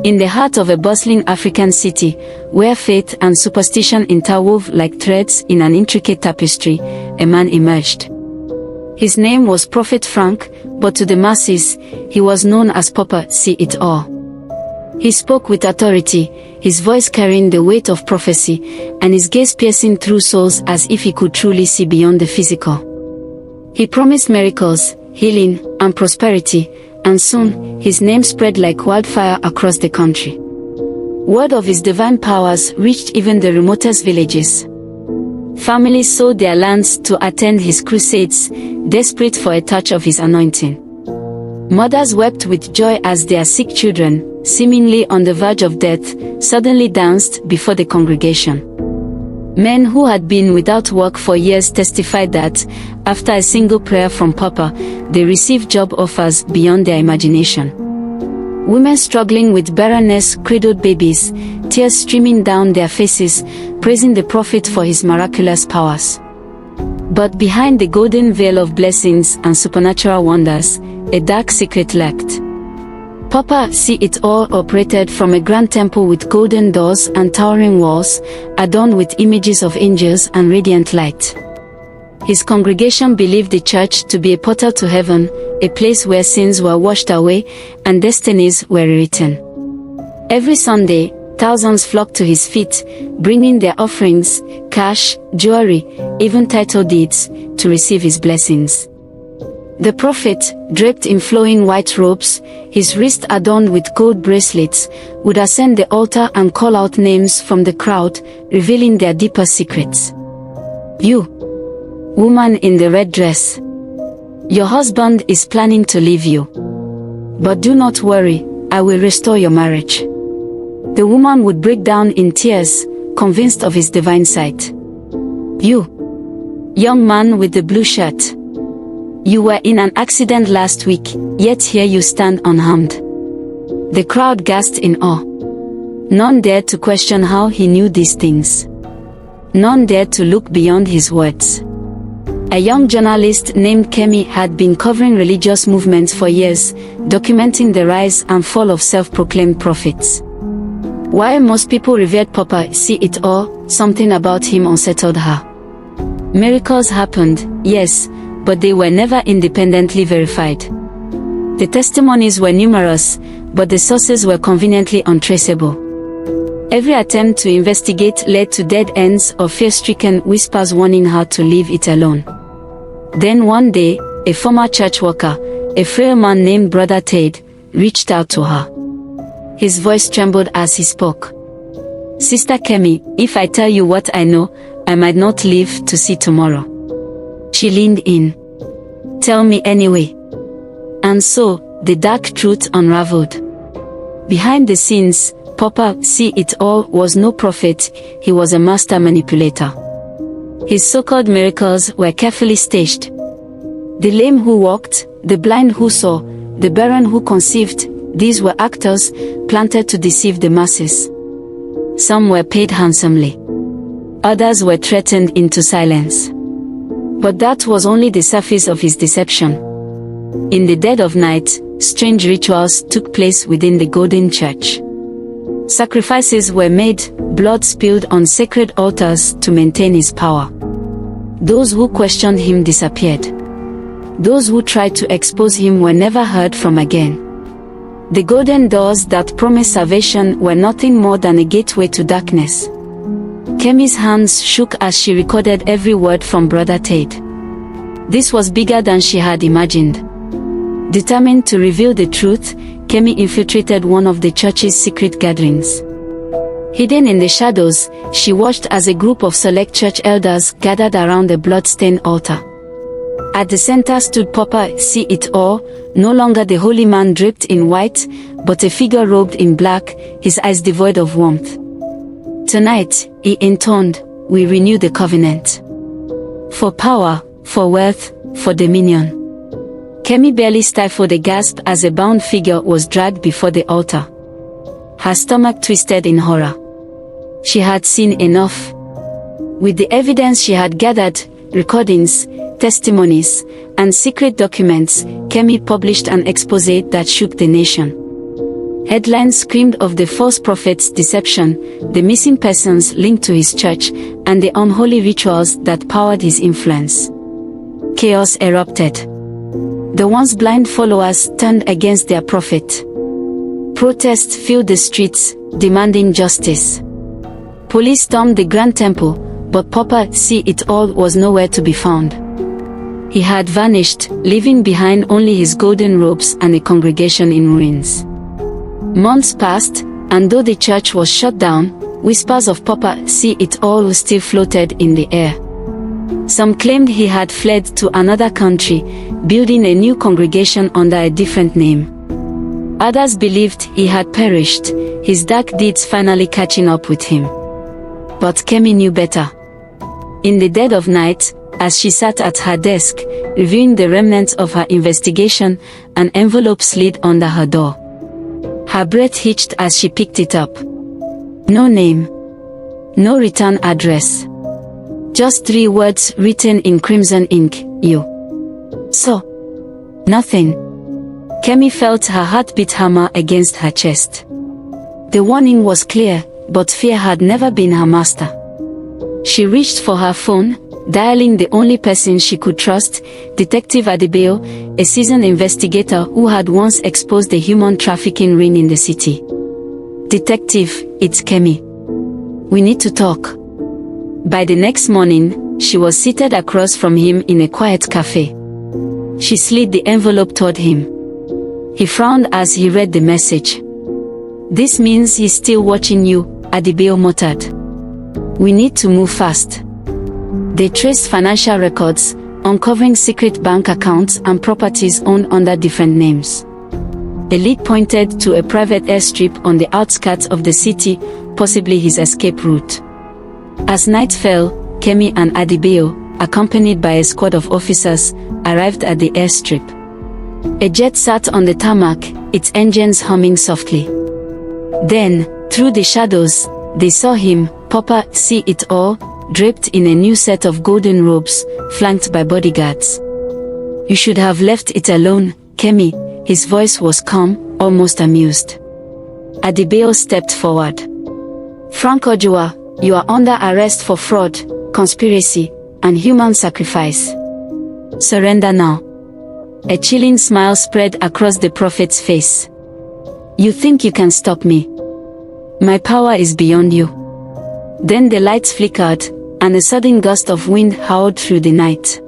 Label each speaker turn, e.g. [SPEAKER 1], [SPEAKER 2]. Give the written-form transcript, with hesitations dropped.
[SPEAKER 1] In the heart of a bustling African city, where faith and superstition interwove like threads in an intricate tapestry, a man emerged. His name was Prophet Frank, but to the masses, he was known as Papa See-It-All. He spoke with authority, his voice carrying the weight of prophecy, and his gaze piercing through souls as if he could truly see beyond the physical. He promised miracles, healing, and prosperity, and soon, his name spread like wildfire across the country. Word of his divine powers reached even the remotest villages. Families sold their lands to attend his crusades, desperate for a touch of his anointing. Mothers wept with joy as their sick children, seemingly on the verge of death, suddenly danced before the congregation. Men who had been without work for years testified that, after a single prayer from Papa, they received job offers beyond their imagination. Women struggling with barrenness cradled babies, tears streaming down their faces, praising the prophet for his miraculous powers. But behind the golden veil of blessings and supernatural wonders, a dark secret lurked. Papa See-It-All operated from a grand temple with golden doors and towering walls, adorned with images of angels and radiant light. His congregation believed the church to be a portal to heaven, a place where sins were washed away and destinies were rewritten. Every Sunday, thousands flocked to his feet, bringing their offerings, cash, jewelry, even title deeds, to receive his blessings. The prophet, draped in flowing white robes, his wrist adorned with gold bracelets, would ascend the altar and call out names from the crowd, revealing their deeper secrets. You, woman in the red dress. Your husband is planning to leave you. But do not worry, I will restore your marriage. The woman would break down in tears, convinced of his divine sight. You, young man with the blue shirt. You were in an accident last week, yet here you stand unharmed. The crowd gasped in awe. None dared to question how he knew these things. None dared to look beyond his words. A young journalist named Kemi had been covering religious movements for years, documenting the rise and fall of self-proclaimed prophets. While most people revered Papa See-It-All, something about him unsettled her. Miracles happened, yes, but they were never independently verified. The testimonies were numerous, but the sources were conveniently untraceable. Every attempt to investigate led to dead ends or fear-stricken whispers warning her to leave it alone. Then one day, a former church worker, a frail man named Brother Ted, reached out to her. His voice trembled as he spoke. Sister Kemi, if I tell you what I know, I might not live to see tomorrow. She leaned in. Tell me anyway. And so, the dark truth unraveled. Behind the scenes, Papa See-It-All was no prophet, he was a master manipulator. His so-called miracles were carefully staged. The lame who walked, the blind who saw, the barren who conceived, these were actors, planted to deceive the masses. Some were paid handsomely. Others were threatened into silence. But that was only the surface of his deception. In the dead of night, strange rituals took place within the Golden Church. Sacrifices were made, blood spilled on sacred altars to maintain his power. Those who questioned him disappeared. Those who tried to expose him were never heard from again. The golden doors that promised salvation were nothing more than a gateway to darkness. Kemi's hands shook as she recorded every word from Brother Ted. This was bigger than she had imagined. Determined to reveal the truth, Kemi infiltrated one of the church's secret gatherings. Hidden in the shadows, she watched as a group of select church elders gathered around the blood-stained altar. At the center stood Papa See-It-All, no longer the holy man draped in white, but a figure robed in black, his eyes devoid of warmth. Tonight, he intoned, we renew the covenant. For power, for wealth, for dominion. Kemi barely stifled a gasp as a bound figure was dragged before the altar. Her stomach twisted in horror. She had seen enough. With the evidence she had gathered, recordings, testimonies, and secret documents, Kemi published an exposé that shook the nation. Headlines screamed of the false prophet's deception, the missing persons linked to his church, and the unholy rituals that powered his influence. Chaos erupted. The once blind followers turned against their prophet. Protests filled the streets, demanding justice. Police stormed the Grand Temple, but Papa See-It-All was nowhere to be found. He had vanished, leaving behind only his golden robes and a congregation in ruins. Months passed, and though the church was shut down, whispers of Papa See-It-All still floated in the air. Some claimed he had fled to another country, building a new congregation under a different name. Others believed he had perished, his dark deeds finally catching up with him. But Kemi knew better. In the dead of night, as she sat at her desk, reviewing the remnants of her investigation, an envelope slid under her door. Her breath hitched as she picked it up. No name. No return address. Just 3 words written in crimson ink, you. So. Nothing. Kemi felt her heartbeat hammer against her chest. The warning was clear, but fear had never been her master. She reached for her phone, dialing the only person she could trust, Detective Adebayo, a seasoned investigator who had once exposed the human trafficking ring in the city. Detective, it's Kemi. We need to talk. By the next morning, she was seated across from him in a quiet cafe. She slid the envelope toward him. He frowned as he read the message. This means he's still watching you, Adebayo muttered. We need to move fast. They traced financial records, uncovering secret bank accounts and properties owned under different names. A lead pointed to a private airstrip on the outskirts of the city, possibly his escape route. As night fell, Kemi and Adebayo, accompanied by a squad of officers, arrived at the airstrip. A jet sat on the tarmac, its engines humming softly. Then, through the shadows, they saw him, Papa See-It-All, draped in a new set of golden robes, flanked by bodyguards. You should have left it alone, Kemi. His voice was calm, almost amused. Adebayo stepped forward. Frank Ojoa, you are under arrest for fraud, conspiracy, and human sacrifice. Surrender now. A chilling smile spread across the prophet's face. You think you can stop me? My power is beyond you. Then the lights flickered, and a sudden gust of wind howled through the night.